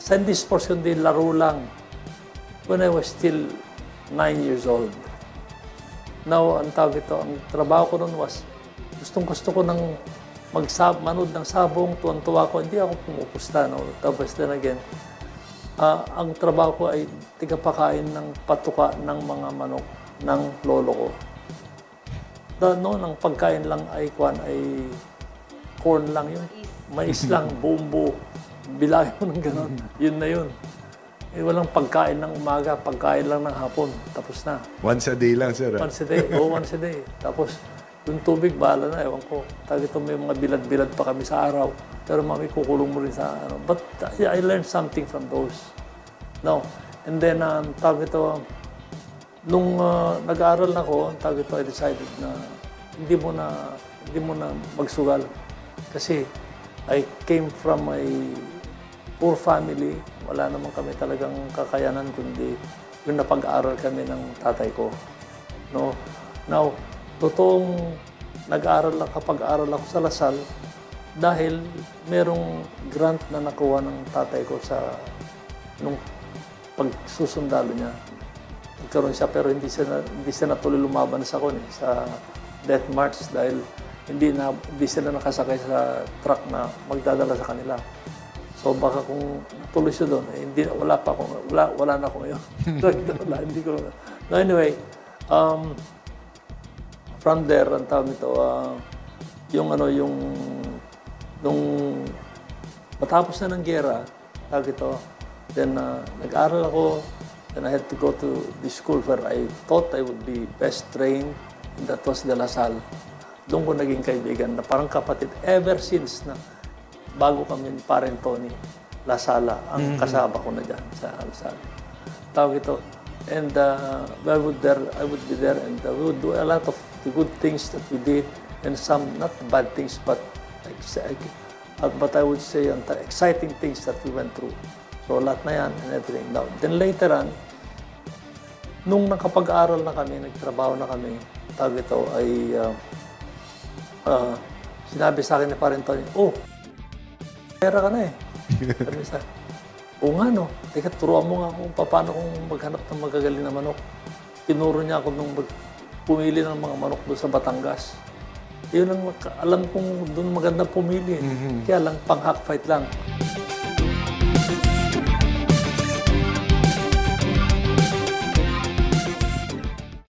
sa hindi sports kundi laro lang. When I was still 9 years old. Now, ang tawag ito, ang trabaho ko noon was, gustong-gusto ko ng manood ng sabong, tuwan-tuwa ko, hindi ako pumupusta. No? Tapos then again, ang trabaho ko ay tigapakain ng patuka ng mga manok ng lolo ko. Noon, ang pagkain lang ay corn lang yun. Mais lang, buong-buo. Bilangin mo ng gano'n. Yun na yun. Walang pagkain ng umaga, pagkain lang ng hapon. Tapos na. Once a day lang, sir. Once a day. Once a day. Tapos, yung tubig, bahala na. Ewan ko. Tawag ito, may mga bilad-bilad pa kami sa araw. Pero mami, kukulong mo rin sa ano. But I learned something from those. No. And then, tawag ito, nung nag-aaral na ako, tawag ito, I decided na hindi mo na magsugal. Kasi I came from a poor family. Wala naman kami talagang kakayanan kundi yung napag-aaral kami ng tatay ko. No? Now, totoong kapag-aral ako sa Lasal dahil merong grant na nakuha ng tatay ko nung pagsusundalo niya. Nagkaroon siya pero hindi siya natuloy lumaban sa death march dahil hindi sila nakasakay sa truck na magdadala sa kanila. So baka kung natuloy siya doon, wala na ako ngayon. Hindi ko. No, anyway, from there, ang tawag nito, nung matapos na ng giyera, tawag ito, then nag-aral ako, then I had to go to the school where I thought I would be best trained, and that was De La Salle. Doon ko naging kaibigan na parang kapatid ever since na bago kami ni Parent Tony, La Sala, ang kasama ko na dyan sa La Sala. Tawag ito. And I would be there and we would do a lot of the good things that we did and some not bad things, but I would say exciting things that we went through. So lahat na yan and everything. Now, then later on, nung nakapag-aral na kami, nagtrabaho na kami, tawag ito ay sinabi sa akin ni Parent Tony, pera ka na eh. Sabi sa oo nga no. Teka, turuan mo nga kung paano kung maghanap ng magagaling na manok. Tinuro niya ako nung pumili ng mga manok doon sa Batangas. Yun ang alam kong doon maganda pumili. Kaya lang, pang-hack fight lang.